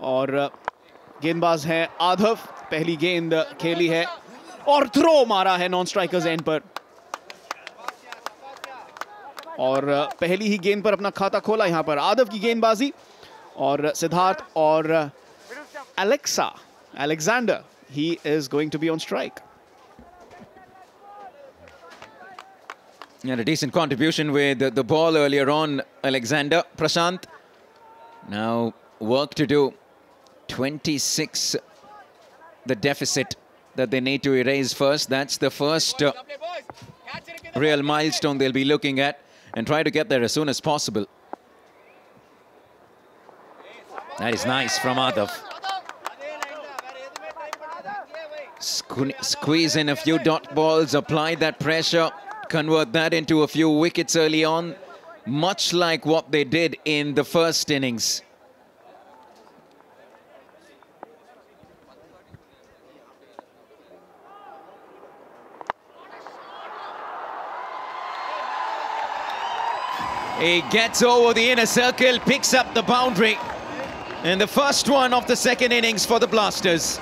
और गेंदबाज है आधव, पहली गेंद खेली है और थ्रो मारा है नॉन स्ट्राइकर्स एंड पर, और पहली ही गेंद पर अपना खाता खोला यहां पर आधव की गेंदबाजी। और सिद्धार्थ और Alexander, he is going to be on strike. And a decent contribution with the ball earlier on, Alexander. Prashant, now work to do. 26, the deficit that they need to erase first. That's the first real milestone they'll be looking at, and try to get there as soon as possible. That is nice from Adav. Squeeze in a few dot balls, apply that pressure, convert that into a few wickets early on, much like what they did in the first innings. He gets over the inner circle, picks up the boundary, and the first one of the second innings for the Blasters.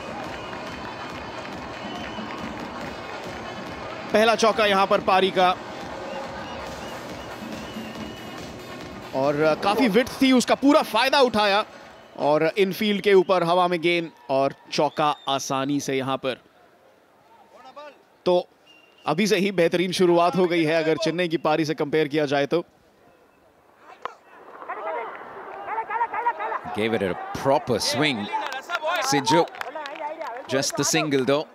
पहला चौका यहां पर पारी का, और काफी width थी, उसका पूरा फायदा उठाया और इनफील्ड के ऊपर हवा में गेंद और चौका आसानी से यहां पर। तो अभी से ही बेहतरीन शुरुआत हो गई है अगर चेन्नई की पारी से कंपेयर किया जाए तो। Gave it a proper swing, Siju. Just the single though.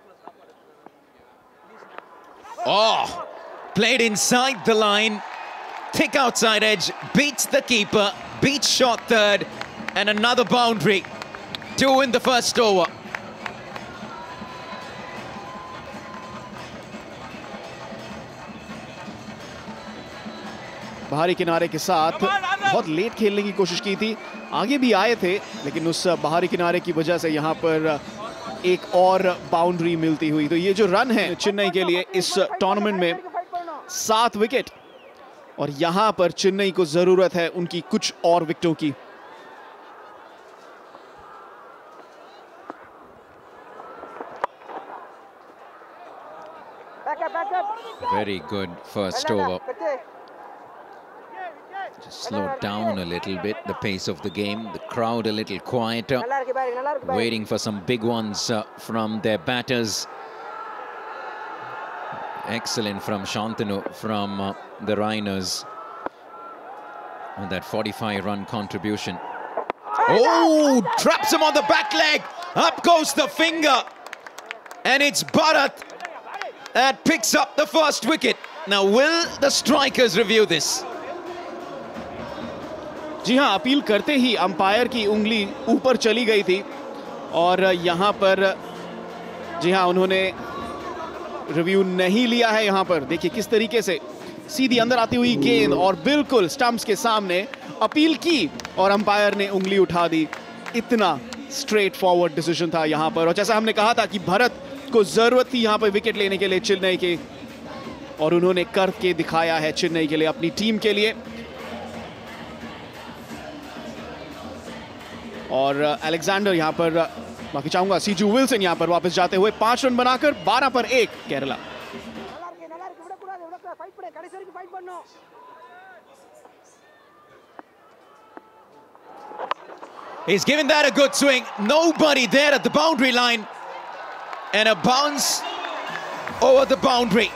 Oh, played inside the line, thick outside edge, beats the keeper, beats short third, and another boundary. 2 in the first over. बाहरी किनारे के साथ बहुत late खेलने की कोशिश की थी, आगे भी आए थे, लेकिन उस बाहरी किनारे की वजह से यहां पर एक और बाउंड्री मिलती हुई। तो ये जो रन है चेन्नई के लिए इस टूर्नामेंट में 7 विकेट, और यहां पर चेन्नई को जरूरत है उनकी कुछ और विकेटों की। Very good first over. Just slowed down a little bit the pace of the game. The crowd a little quieter, waiting for some big ones from their batters. Excellent from Shantanu from the Rhinos. And that 45-run contribution. Oh, traps him on the back leg. Up goes the finger. And it's Bharat that picks up the first wicket. Now, will the strikers review this? जी हां, appeal करते ही umpire की उंगली ऊपर चली गई थी, और यहां पर जी हां उन्होंने रिव्यू नहीं लिया है। यहां पर देखिए किस तरीके से सीधी अंदर आती हुई गेंद और बिल्कुल स्टंप्स के सामने अपील की और अंपायर ने उंगली उठा दी। इतना स्ट्रेट फॉरवर्ड डिसीजन था यहां पर, और जैसा हमने कहा था कि भरत को जरूरत थी यहां पर विकेट लेने के लिए चेन्नई के, और उन्होंने कर के दिखाया है चेन्नई के लिए, अपनी टीम के लिए। और अलेक्जेंडर यहां पर, बाकी चाहूंगा सीजू विल्सन यहां पर वापस जाते हुए 5 रन बनाकर 12 पर 1 Kerala. He's given that a good swing. Nobody there at the boundary line. And a bounce over the boundary.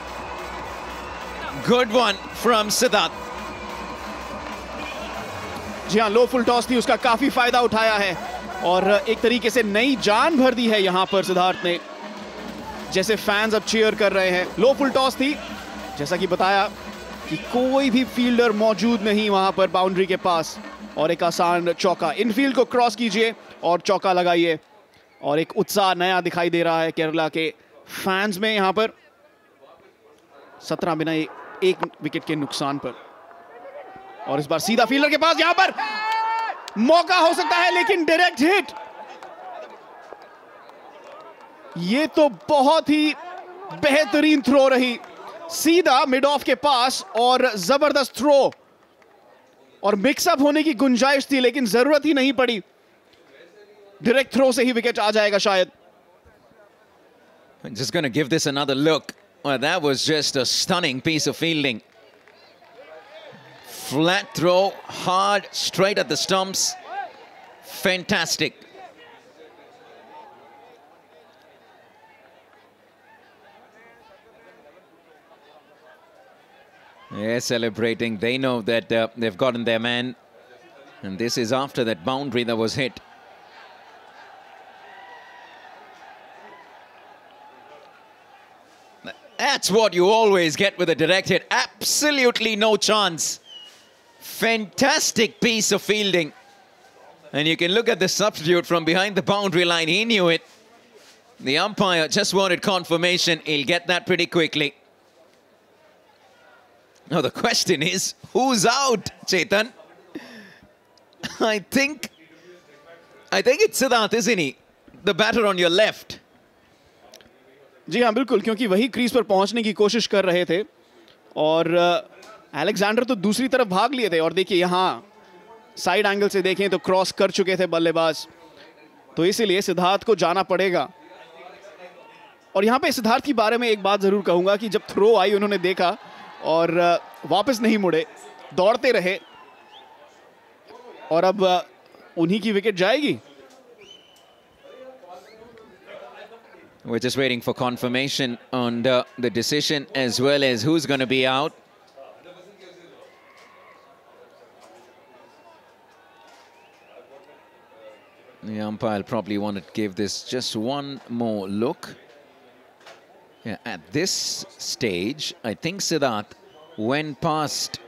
Good one from Siddharth. जी हाँ, लो फुल टॉस थी, उसका काफी फायदा उठाया है और एक तरीके से नई जान भर दी है यहां पर सिद्धार्थ ने, जैसे फैंस अब चीयर कर रहे हैं। लो फुल टॉस थी, जैसा कि बताया कि कोई भी फील्डर मौजूद नहीं वहां पर बाउंड्री के पास, और एक आसान चौका। इनफील्ड को क्रॉस कीजिए और चौका लगाइए, और एक उत्साह नया दिखाई दे रहा है केरला के फैंस में यहां पर। 17 बिना 1 विकेट के नुकसान पर, और इस बार सीधा फील्डर के पास, यहां पर मौका हो सकता है, लेकिन डायरेक्ट हिट। ये तो बहुत ही बेहतरीन थ्रो रही, सीधा मिड ऑफ के पास, और जबरदस्त थ्रो, और मिक्सअप होने की गुंजाइश थी लेकिन जरूरत ही नहीं पड़ी। डायरेक्ट थ्रो से ही विकेट आ जाएगा शायद. Just going to give this another look. Well, that was just a stunning piece of fielding. Flat throw, hard, straight at the stumps. Fantastic. They're celebrating. They know that they've gotten their man. And this is after that boundary that was hit. That's what you always get with a direct hit. Absolutely no chance. Fantastic piece of fielding. And you can look at the substitute from behind the boundary line. He knew it. The umpire just wanted confirmation. He'll get that pretty quickly. Now the question is, who's out, Chetan? I think it's Siddharth, isn't he? The batter on your left. जी हाँ बिल्कुल, क्योंकि वही crease पर पहुंचने की कोशिश कर रहे थे और अलेक्जेंडर तो दूसरी तरफ भाग लिए थे. और देखिए यहाँ साइड एंगल से देखें तो क्रॉस कर चुके थे बल्लेबाज, तो इसीलिए सिद्धार्थ को जाना पड़ेगा. और यहाँ पे सिद्धार्थ के बारे में एक बात जरूर कहूंगा कि जब थ्रो आई उन्होंने देखा और वापस नहीं मुड़े, दौड़ते रहे और अब उन्हीं की विकेट जाएगी. We're just waiting for confirmation on the decision as well as who's going to be out. The umpire will probably want to give this just one more look. Yeah, at this stage, I think Siddharth went past.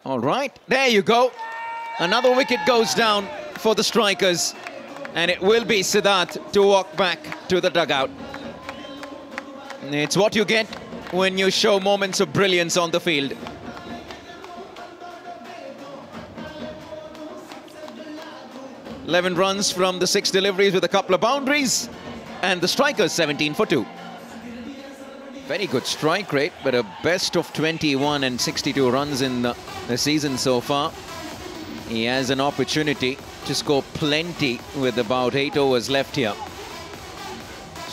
All right, there you go. Another wicket goes down for the strikers. And it will be Siddharth to walk back to the dugout. It's what you get when you show moments of brilliance on the field. "11 runs from the 6 deliveries with a couple of boundaries. And the strikers 17 for 2. Very good strike rate, but a best of 21 and 62 runs in the season so far. He has an opportunity to score plenty with about 8 overs left here.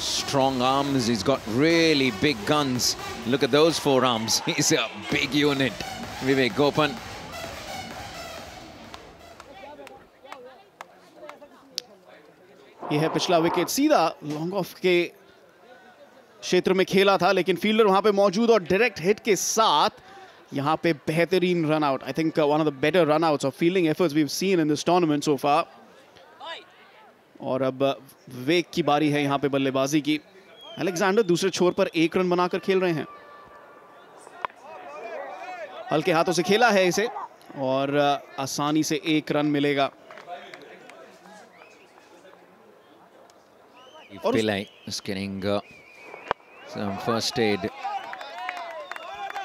Strong arms, he's got really big guns. Look at those 4 arms. He's a big unit. Vivek Gopan. ये है पिछला wicket, सीधा long off के क्षेत्र में खेला था, लेकिन फील्डर वहां पे मौजूद और डायरेक्ट हिट के साथ यहाँ पे बेहतरीन run out. I think one of the better run outs और fielding efforts we have seen in this tournament so far. और अब विवेक की बारी है यहाँ पे बल्लेबाजी की. अलेक्जेंडर दूसरे छोर पर 1 रन बनाकर खेल रहे हैं. हल्के हाथों से खेला है इसे और आसानी से 1 रन मिलेगा. Pillai is getting some first aid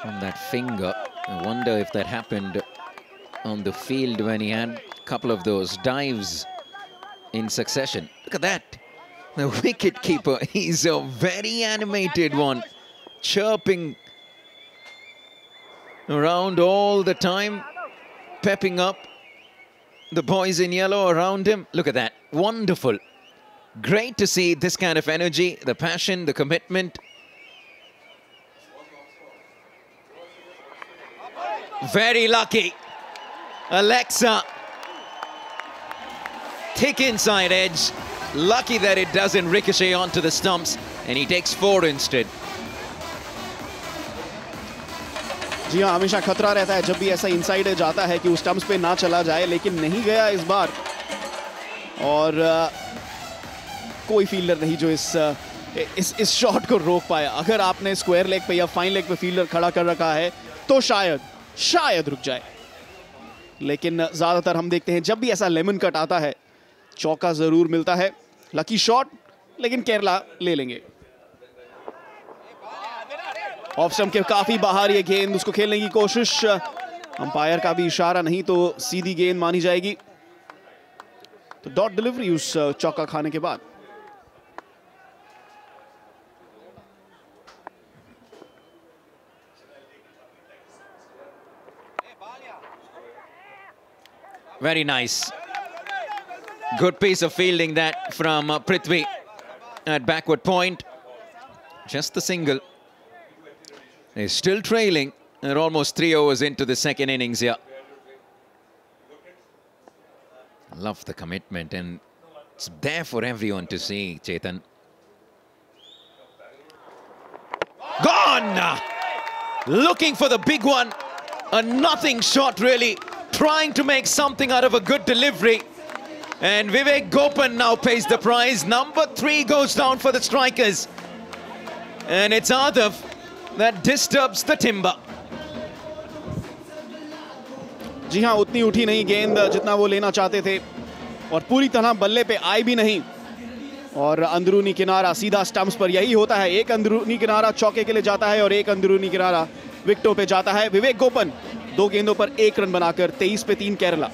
on that finger. I wonder if that happened on the field when he had a couple of those dives in succession. Look at that. The wicket keeper, he's a very animated one, chirping around all the time, pepping up the boys in yellow around him. Look at that. Wonderful. Great to see this kind of energy, the passion, the commitment. Very lucky. Alexa. Thick inside edge. Lucky that it doesn't ricochet onto the stumps. And he takes 4 instead. जी हाँ, हमेशा खतरा रहता है जब भी ऐसा inside as आता है कि उस स्टंप्स पे ना चला जाए, लेकिन नहीं गया इस बार. और कोई फील्डर नहीं जो इस शॉट को रोक पाया. अगर आपने स्क्वायर लेग पे या फाइन लेग पे फील्डर खड़ा कर रखा है तो शायद रुक जाए. लेकिन ज्यादातर हम देखते हैं जब भी ऐसा लेमन कट आता है चौका जरूर मिलता है. लकी शॉट, लेकिन केरला ले लेंगे. ऑफ स्टंप के काफी बाहर ये गेंद, उसको खेलने की कोशिश. अंपायर का भी इशारा नहीं तो सीधी गेंद मानी जाएगी. तो डॉट डिलीवरी उस चौका खाने के बाद. Very nice. Good piece of fielding that from Prithvi at backward point. Just the single. They're still trailing. They're almost 3 overs into the second innings here. Love the commitment, and it's there for everyone to see, Chetan. Gone! Looking for the big one. A nothing shot, really. Trying to make something out of a good delivery. And Vivek Gopan now pays the prize. Number 3 goes down for the strikers. And it's Adav that disturbs the timber. जी हाँ, उतनी उठी नहीं गेंद जितना वो लेना चाहते थे और पूरी तरह बल्ले पे आई भी नहीं। और अंदरूनी किनारा सीधा स्टंप्स पर, यही होता है। एक अंदरूनी किनारा चौके के लिए जाता है और एक अंदरूनी किनारा विकेटों पे जाता है। विवेक गोपन 2 गेंदों पर 1 रन बनाकर 23 पे 3 केरला।